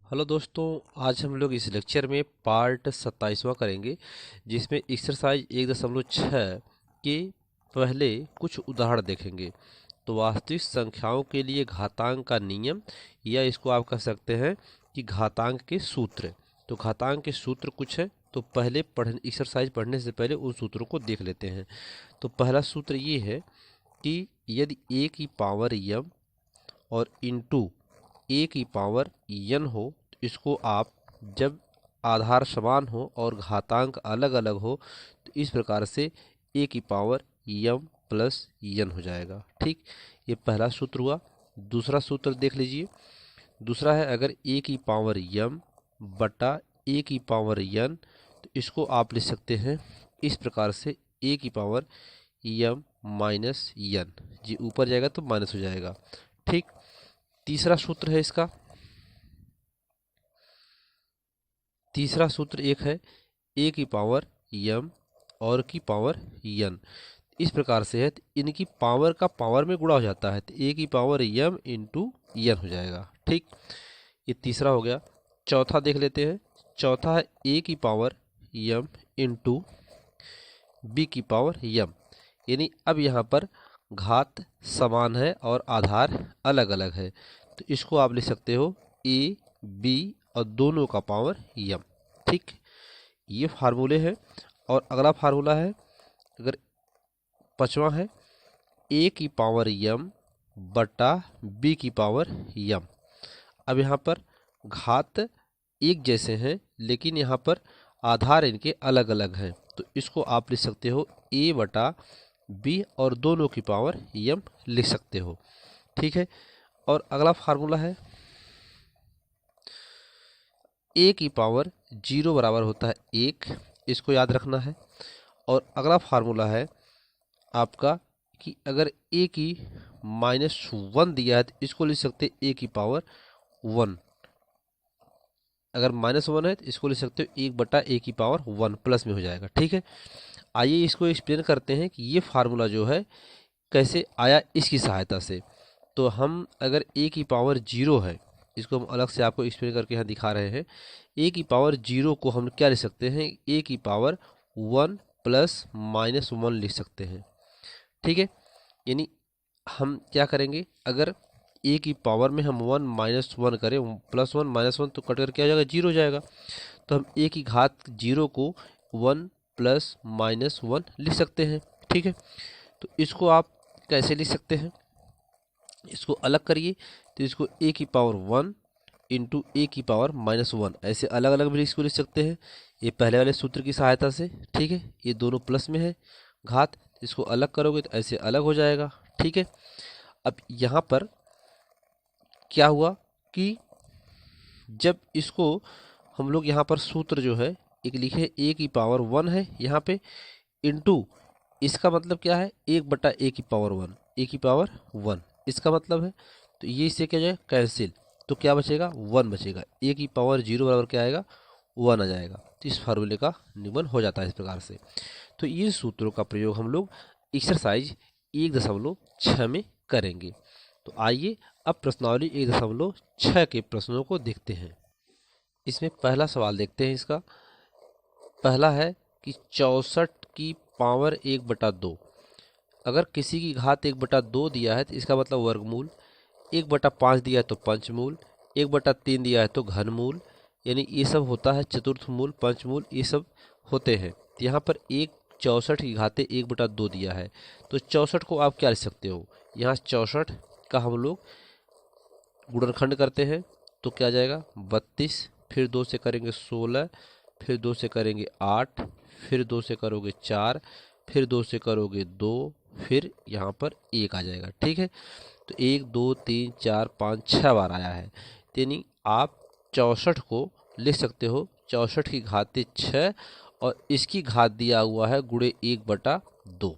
Hello दोस्तों, आज हम लोग इस लेक्चर में पार्ट 27वां करेंगे, जिसमें एक्सरसाइज 1.6 के पहले कुछ उदाहरण देखेंगे। तो वास्तविक संख्याओं के लिए घातांक का नियम, या इसको आप कह सकते हैं कि घातांक के सूत्र। तो घातांक के सूत्र कुछ है, तो पहले एक्सरसाइज पढ़ने से पहले उन सूत्रों को देख लेते हैं। तो पहला सूत्र ये है कि यदि a की पावर m और इंटू a की पावर n हो, तो इसको आप जब आधार समान हो और घातांक अलग अलग हो तो इस प्रकार से a की पावर m प्लस n हो जाएगा। ठीक, ये पहला सूत्र हुआ। दूसरा सूत्र देख लीजिए। दूसरा है, अगर a की पावर m बटा a की पावर n, तो इसको आप लिख सकते हैं इस प्रकार से, a की पावर m माइनस n। जी ऊपर जाएगा तो माइनस हो जाएगा। ठीक, तीसरा सूत्र है इसका। तीसरा सूत्र एक है, a की पावर m और की पावर n। इस प्रकार से है, तो इनकी पावर का पावर में गुणा हो जाता है, तो a की पावर m इंटू n हो जाएगा। ठीक, ये तीसरा हो गया। चौथा देख लेते हैं। चौथा है a की पावर m इंटू b की पावर m। यानी अब यहाँ पर घात समान है और आधार अलग अलग है, तो इसको आप लिख सकते हो a b और दोनों का पावर m। ठीक, ये फार्मूले हैं। और अगला फार्मूला है, अगर पांचवा है, a की पावर m बटा b की पावर m। अब यहाँ पर घात एक जैसे हैं, लेकिन यहाँ पर आधार इनके अलग अलग हैं, तो इसको आप लिख सकते हो a बटा b और दोनों की पावर m लिख सकते हो। ठीक है। और अगला फार्मूला है, a की पावर 0 बराबर होता है 1, इसको याद रखना है। और अगला फार्मूला है आपका कि अगर a की -1 दिया है, तो इसको लिख सकते हैं a की पावर 1। अगर -1 है तो इसको लिख सकते हो 1 बटा a की पावर 1 प्लस में हो जाएगा। ठीक है। आइए इसको एक्सप्लेन करते हैं कि ये फार्मूला जो है कैसे आया इसकी सहायता से। तो हम अगर a की पावर 0 है, इसको हम अलग से आपको एक्सप्लेन करके यहाँ दिखा रहे हैं। a की पावर 0 को हम क्या लिख सकते हैं, a की पावर 1 प्लस -1 लिख सकते हैं। ठीक है। यानी हम क्या करेंगे, अगर a की पावर में हम 1 -1 करें, +1 -1 तो कट कर क्या हो जाएगा, 0 हो जाएगा। तो हम a की घात 0 को 1 प्लस -1 लिख सकते हैं। ठीक है। तो इसको आप कैसे लिख सकते हैं, इसको अलग करिए, तो इसको a की पावर 1 इंटू a की पावर -1, ऐसे अलग अलग भी इसको लिख सकते हैं, ये पहले वाले सूत्र की सहायता से। ठीक है। ये दोनों प्लस में है घात, इसको अलग करोगे तो ऐसे अलग हो जाएगा। ठीक है। अब यहाँ पर क्या हुआ कि जब इसको हम लोग यहाँ पर सूत्र जो है एक लिखे, a की पावर 1 है यहाँ पे, इंटू इसका मतलब क्या है, 1 बटा a की पावर 1, a की पावर 1 इसका मतलब है। तो ये इससे क्या जाए, कैंसिल, तो क्या बचेगा, 1 बचेगा। a की पावर 0 बराबर क्या आएगा, 1 आ जाएगा। तो इस फार्मूले का निगमन हो जाता है इस प्रकार से। तो ये सूत्रों का प्रयोग हम लोग एक्सरसाइज 1.6 में करेंगे। तो आइए अब प्रश्नावली 1.6 के प्रश्नों को देखते हैं। इसमें पहला सवाल देखते हैं। इसका पहला है कि 64 की पावर 1/2। अगर किसी की घात 1/2 दिया है तो इसका मतलब वर्गमूल, 1/5 दिया है तो पंचमूल, 1/3 दिया है तो घनमूल, यानी ये सब होता है चतुर्थ मूल, पंचमूल, ये सब होते हैं। तो यहाँ पर 64 की घाते 1/2 दिया है, तो 64 को आप क्या लिख सकते हो, यहाँ 64 का हम लोग गुणनखंड करते हैं, तो क्या जाएगा 32, फिर 2 से करेंगे 16, फिर 2 से करेंगे 8, फिर 2 से करोगे 4, फिर 2 से करोगे 2, फिर यहाँ पर 1 आ जाएगा। ठीक है। तो 1 2 3 4 5 6 बार आया है, यानी आप 64 को लिख सकते हो 64 की घाते 6 और इसकी घात दिया हुआ है गुणे 1/2।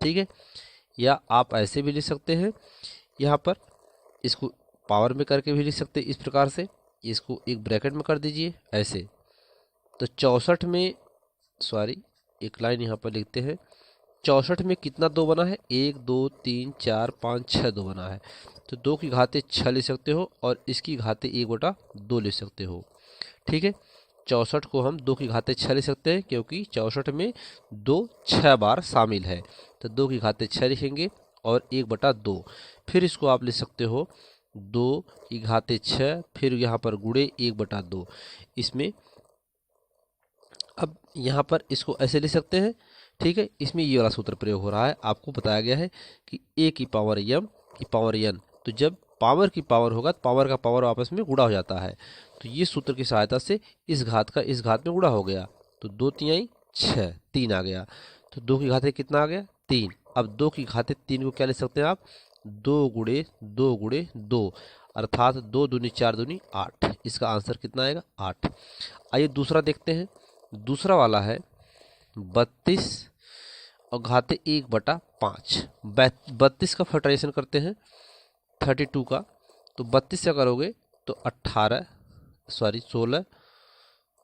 ठीक है। या आप ऐसे भी लिख सकते हैं, यहाँ पर इसको पावर में करके भी लिख सकते हैं इस प्रकार से, इसको एक ब्रैकेट में कर दीजिए ऐसे। तो 64 में, सॉरी, एक लाइन यहाँ पर लिखते हैं, 64 में कितना 2 बना है, 1 2 3 4 5 6 2 बना है, तो 2 की घाते 6 ले सकते हो और इसकी घाते 1/2 ले सकते हो। ठीक है, 64 को हम 2 की घाते 6 ले सकते हैं क्योंकि 64 में 2 6 बार शामिल है, तो 2 की घाते 6 लिखेंगे और 1/2। फिर इसको आप ले सकते हो 2 की घाते 6, फिर यहाँ पर गुणे 1/2। इसमें अब यहाँ पर इसको ऐसे ले सकते हैं। ठीक है, इसमें ये वाला सूत्र प्रयोग हो रहा है, आपको बताया गया है कि a की पावर m की पावर n, तो जब पावर की पावर होगा तो पावर का पावर आपस में गुणा हो जाता है, तो ये सूत्र की सहायता से इस घात का इस घात में गुणा हो गया, तो 2 तिहाई 6 3 आ गया, तो 2 की घाते कितना आ गया 3। अब 2 की घाते 3 को क्या ले सकते हैं आप, 2 गुणे 2 गुणे 2, अर्थात 2 दूनी 4 दूनी 8, इसका आंसर कितना आएगा 8। आइए दूसरा देखते हैं, दूसरा वाला है 32 और घाते 1/5। 32 का फैक्टराइजेशन करते हैं 32 का, तो 32 से करोगे तो 16,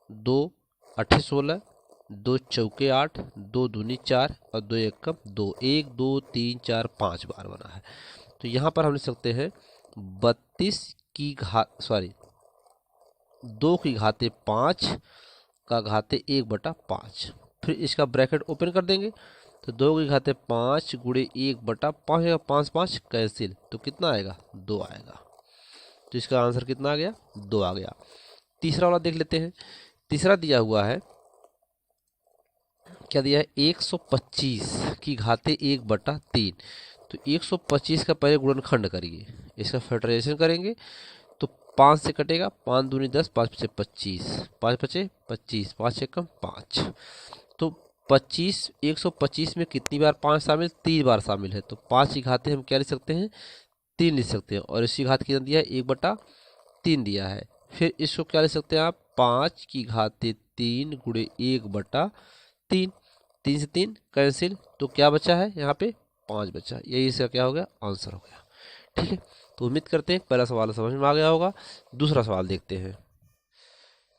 2 8 16, 2 चौके 8, 2 दूनी 4 और 2 एकम 2, 1 2 3 4 5 बार बना है, तो यहाँ पर हम लिख सकते हैं 32 की घात 2 की घाते 5 का घाते 1/5। फिर इसका ब्रैकेट ओपन कर देंगे, तो 2 की घाते 5 गुणे 1/5, 5 5 कैंसिल, तो कितना आएगा 2 आएगा, तो इसका आंसर कितना आ गया 2 आ गया। तीसरा वाला देख लेते हैं, तीसरा दिया हुआ है, क्या दिया है 125 की घाते 1/3, तो 125 का पहले गुणनखंड करिए, इसका फैक्टराइजेशन करेंगे तो 5 से कटेगा, 5 दूनी 10, 5 पचे 25, 5 पचे 25, 5 एकम 5, तो 25 125 में कितनी बार 5 शामिल, 3 बार शामिल है, तो 5 की घाते हम क्या लिख सकते हैं 3 लिख सकते हैं, और इसी घात कितना दिया है 1/3 दिया है। फिर इसको क्या लिख सकते हैं आप, 5 की घाते 3 गुणे 1/3, 3 से 3 कैंसिल, तो क्या बचा है यहाँ पे 5 बचा, यही इसका क्या हो गया आंसर हो गया। ठीक है, तो उम्मीद करते हैं पहला सवाल समझ में आ गया होगा। दूसरा सवाल देखते हैं,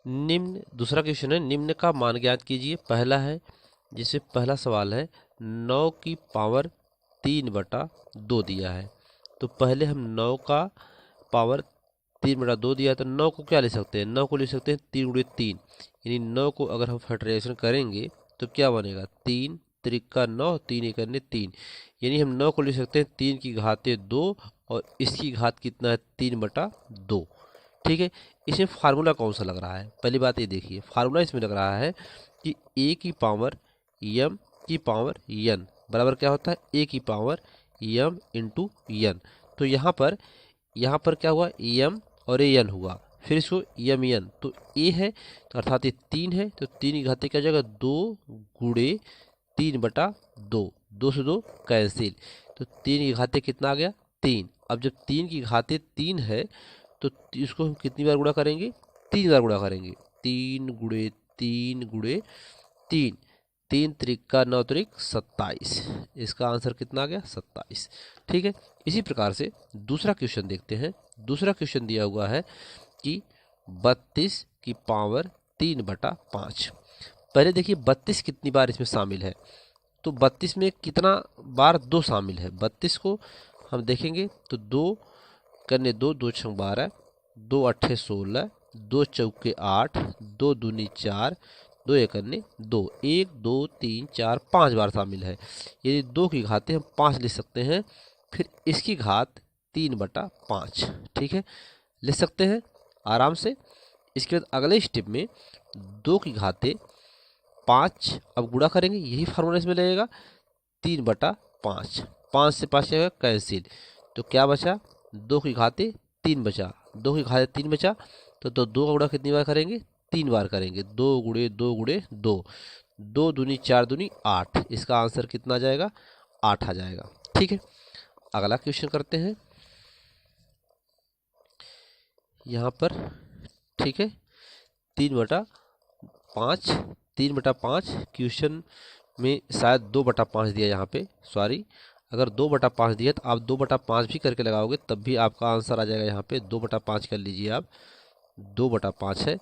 निम्न दूसरा क्वेश्चन है, निम्न का मान ज्ञात कीजिए। पहला है, जिससे पहला सवाल है 9 की पावर 3/2 दिया है, तो पहले हम 9 का पावर 3/2 दिया है, तो 9 को क्या ले सकते हैं, 9 को ले सकते हैं 3 गुणे 3, यानी 9 को अगर हम फैक्टराइजेशन करेंगे तो क्या बनेगा 3 त्रिका 9, 3 एकन्ने 3, यानी हम 9 को ले सकते हैं 3 की घाते 2 और इसकी घात कितना है 3/2। ठीक है, इसमें फार्मूला कौन सा लग रहा है, पहली बात ये देखिए, फार्मूला इसमें लग रहा है कि a की पावर m की पावर n बराबर क्या होता है a की पावर m इंटू n, तो यहाँ पर क्या हुआ m और a n हुआ, फिर इसको m n, तो a है तो अर्थात ये 3 है, तो 3 की घाते क्या हो जाएगा 2 गुणे 3/2, 2 से 2 कैंसिल, तो 3 की घाते कितना आ गया 3। अब जब 3 की घाते 3 है तो इसको हम कितनी बार गुणा करेंगे 3 बार गुणा करेंगे, 3 गुणे 3 गुणे 3, 3 त्रिका 9 त्रिक 27, इसका आंसर कितना आ गया 27। ठीक है, इसी प्रकार से दूसरा क्वेश्चन देखते हैं। दूसरा क्वेश्चन दिया हुआ है कि 32 की पावर 3/5। पहले देखिए 32 कितनी बार इसमें शामिल है, तो 32 में कितना बार 2 शामिल है, 32 को हम देखेंगे तो 2 करने 2, 2 छंग 12, 2 अट्ठे 16, 2 चौके 8, 2 दूनी 4, 2 एकन्ने 2, 1 2 3 4 5 बार शामिल है, यदि 2 की घाते हम 5 ले सकते हैं, फिर इसकी घात 3/5। ठीक है, ले सकते हैं आराम से। इसके बाद अगले स्टेप में 2 की घाते 5 अब गुणा करेंगे, यही फार्मूला इसमें लगेगा 3/5, 5 से 5 जाएगा कैंसिल, तो क्या बचा 2 की घाते 3 बचा, 2 की घाते 3 बचा, तो 2 का गुणा कितनी बार करेंगे 3 बार करेंगे, 2 गुणे 2 गुणे 2, 2 दूनी 4 दूनी 8, इसका आंसर कितना आ जाएगा 8 आ जाएगा। ठीक है, अगला क्वेश्चन करते हैं यहाँ पर। ठीक है, 3/5, 3/5 क्वेश्चन में शायद 2/5 दिया यहाँ पे, सॉरी, अगर 2/5 दिया तो आप 2/5 भी करके लगाओगे तब भी आपका आंसर आ जाएगा। यहाँ पे 2/5 कर लीजिए आप, 2/5 है,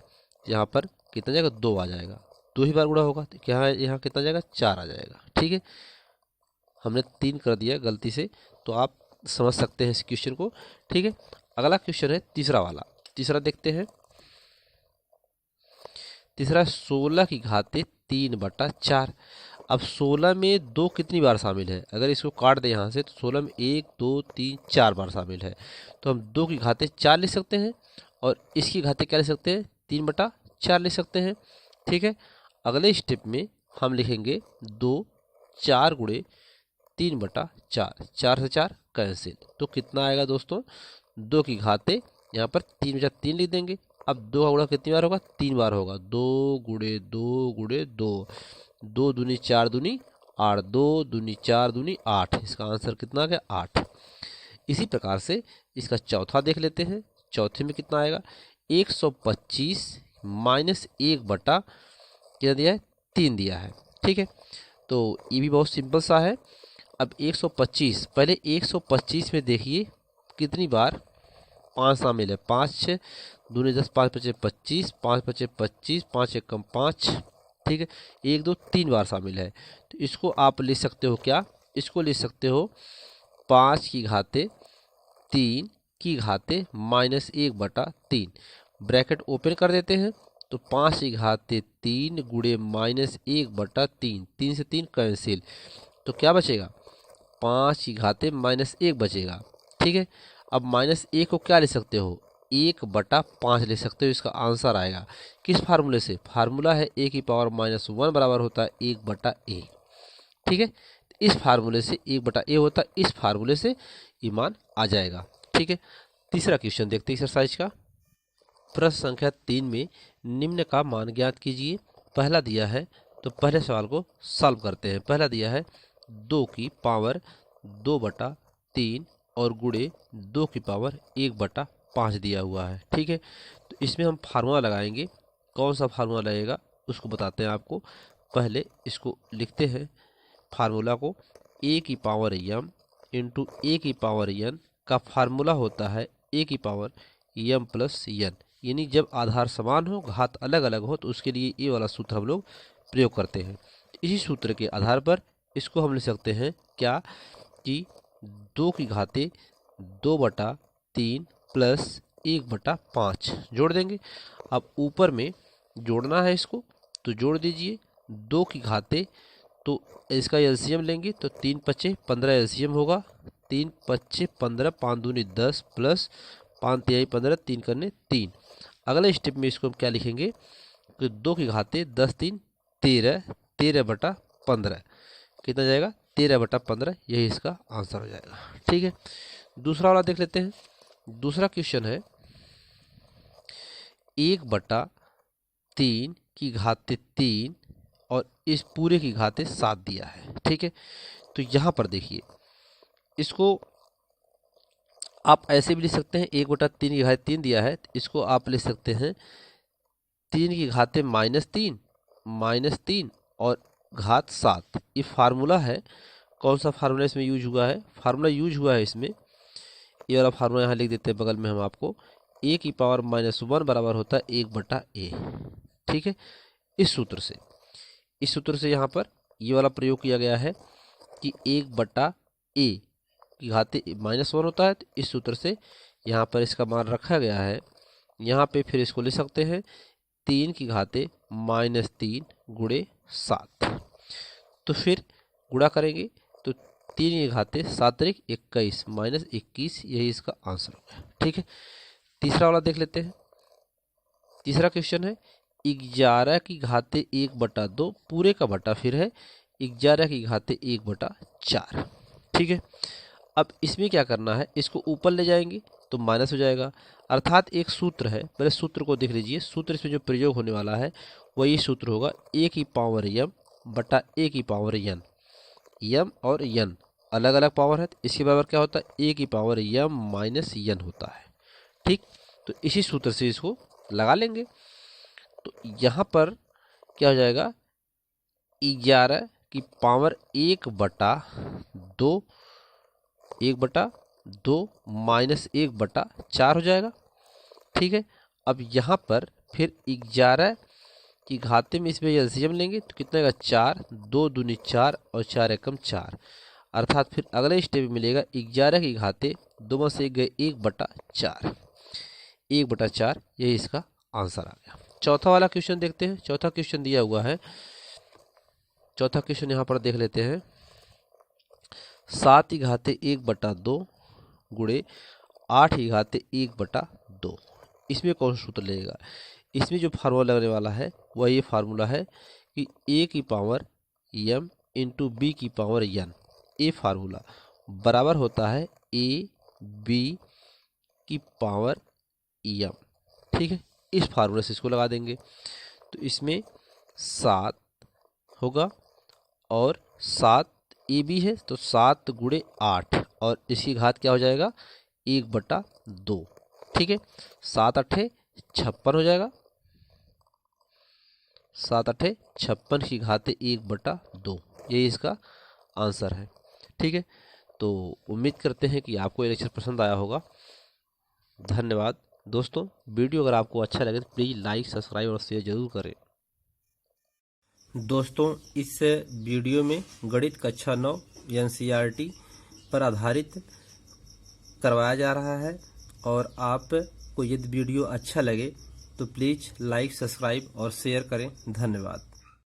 यहाँ पर कितना जाएगा 2 आ जाएगा, 2 ही बार गुणा होगा तो क्या है यहाँ कितना जाएगा 4 आ जाएगा। ठीक है, हमने 3 कर दिया गलती से, तो आप समझ सकते हैं इस क्वेश्चन को। ठीक है, अगला क्वेश्चन है तीसरा वाला। तीसरा देखते हैं। तीसरा 16 की घाते 3/4। अब 16 में 2 कितनी बार शामिल है? अगर इसको काट दें यहाँ से तो 16 में 1 2 3 4 बार शामिल है, तो हम 2 की घाते 4 लिख सकते हैं और इसकी घाते क्या लिख सकते हैं? 3/4 लिख सकते हैं। ठीक है, अगले स्टेप में हम लिखेंगे 2 4 गुणे 3/4, 4 से 4 कैंसिल, तो कितना आएगा दोस्तों? 2 की घाते यहाँ पर 3/3 लिख देंगे। अब 2 का गुणा कितनी बार होगा? 3 बार होगा। 2 गुणे 2 गुणे 2, 2 दूनी 4 दूनी 8, 2 दूनी 4 दूनी 8, इसका आंसर कितना आ गया? 8। इसी प्रकार से इसका चौथा देख लेते हैं। चौथे में कितना आएगा? 125 माइनस 1/, कितना दिया है? 3 दिया है। ठीक है, तो ये भी बहुत सिंपल सा है। अब 125, पहले 125 में देखिए कितनी बार 5 शामिल है? 5 6 दूनी 10, 5 5 25, 5 5 25, 5 एकम 5। ठीक है, 1 2 3 बार शामिल है, तो इसको आप लिख सकते हो क्या? इसको लिख सकते हो 5 की घाते 3 की घाते -1/3। ब्रैकेट ओपन कर देते हैं, तो 5 की घाते 3 गुणे -1/3, 3 से 3 कैंसिल, तो क्या बचेगा? 5 की घाते -1 बचेगा। ठीक है, अब -1 को क्या ले सकते हो? 1/5 ले सकते हो, इसका आंसर आएगा। किस फार्मूले से? फार्मूला है a की पावर -1 बराबर होता है 1/a। ठीक है, इस फार्मूले से 1/a होता है, इस फार्मूले से ये मान आ जाएगा। ठीक है, तीसरा क्वेश्चन देखते हैं एक्सरसाइज का। प्रश्न संख्या 3 में निम्न का मान ज्ञात कीजिए। पहला दिया है, तो पहले सवाल को सॉल्व करते हैं। पहला दिया है 2 की पावर 2/3 और गुणे 2 की पावर 1/5 दिया हुआ है। ठीक है, तो इसमें हम फार्मूला लगाएंगे। कौन सा फार्मूला लगेगा उसको बताते हैं आपको। पहले इसको लिखते हैं फार्मूला को। a की पावर m इंटू a की पावर n का फार्मूला होता है a की पावर m प्लस n, यानी जब आधार समान हो घात अलग अलग हो तो उसके लिए ये वाला सूत्र हम लोग प्रयोग करते हैं। इसी सूत्र के आधार पर इसको हम लिख सकते हैं क्या कि 2 की घाते 2/3 प्लस 1/5 जोड़ देंगे। अब ऊपर में जोड़ना है इसको, तो जोड़ दीजिए। 2 की घाते, तो इसका एलसीएम लेंगे तो 3 5 15 एलसीएम होगा। 3 5 15, 5 दूनी 10 प्लस 5 तिहाई 15, 3 करने 3। अगले स्टेप में इसको हम क्या लिखेंगे कि 2 की घाते 10 3 13, 13/15 कितना जाएगा? 13/15, यही इसका आंसर हो जाएगा। ठीक है, दूसरा वाला देख लेते हैं। दूसरा क्वेश्चन है 1/3 की घाते 3 और इस पूरे की घाते 7 दिया है। ठीक है, तो यहाँ पर देखिए इसको आप ऐसे भी लिख सकते हैं। 1/3 की घाते 3 दिया है, तो इसको आप लिख सकते हैं 3 की घाते -3 और घात 7। ये फार्मूला है। कौन सा फार्मूला इसमें यूज हुआ है? फार्मूला यूज हुआ है इसमें, ये वाला फार्मूला यहाँ लिख देते हैं बगल में हम आपको। a की पावर -1 बराबर होता है 1/a। ठीक है, इस सूत्र से यहाँ पर ये वाला प्रयोग किया गया है कि 1/a की घाते -1 होता है, तो इस सूत्र से यहाँ पर इसका मान रखा गया है। यहाँ पे फिर इसको लिख सकते हैं 3 की घाते -3 गुणे 7, तो फिर गुणा करेंगे तो 3 की घाते 7 21 -21, यही इसका आंसर होगा। ठीक है, तीसरा वाला देख लेते हैं। तीसरा क्वेश्चन है 11 की घाते 1/2 पूरे का बटा फिर है 11 की घाते 1/4। ठीक है, अब इसमें क्या करना है? इसको ऊपर ले जाएंगे तो माइनस हो जाएगा, अर्थात एक सूत्र है। पहले सूत्र को देख लीजिए। सूत्र इसमें जो प्रयोग होने वाला है वही सूत्र होगा a की पावर m बटा a की पावर n। m और n अलग अलग पावर है, तो इसके बराबर क्या होता है? a की पावर m माइनस n होता है। ठीक, तो इसी सूत्र से इसको लगा लेंगे। तो यहाँ पर क्या हो जाएगा? 11 की पावर 1/2 माइनस 1/4 हो जाएगा। ठीक है, अब यहाँ पर फिर 11 की घाते में इसमें एलसीएम लेंगे तो कितना आएगा? 4, 2 दूनी 4 और 4 एकम 4। अर्थात फिर अगले स्टेप में मिलेगा 11 की घाते 2 में से गए 1/4, 1/4, यही इसका आंसर आ गया। चौथा वाला क्वेश्चन देखते हैं। चौथा क्वेश्चन दिया हुआ है, चौथा क्वेश्चन यहाँ पर देख लेते हैं। 7 की घाते 1/2 गुणे 8 की घाते 1/2, इसमें कौन सा सूत्र लगेगा? इसमें जो फार्मूला लगने वाला है वह ये फार्मूला है कि a की पावर m इंटू बी की पावर n, ये फार्मूला बराबर होता है a b की पावर m। ठीक है, इस फार्मूले से इसको लगा देंगे तो इसमें 7 होगा और 7 ए बी है तो 7 गुणे 8 और इसकी घात क्या हो जाएगा 1/2। ठीक है, 7 अट्ठे 56 हो जाएगा, 7 अट्ठे 56 की घाते 1/2, यही इसका आंसर है। ठीक है, तो उम्मीद करते हैं कि आपको ये लेक्चर पसंद आया होगा। धन्यवाद दोस्तों। वीडियो अगर आपको अच्छा लगे तो प्लीज़ लाइक, सब्सक्राइब और शेयर जरूर करें। दोस्तों, इस वीडियो में गणित कक्षा 9 NCERT पर आधारित करवाया जा रहा है और आपको यदि वीडियो अच्छा लगे तो प्लीज़ लाइक, सब्सक्राइब और शेयर करें। धन्यवाद।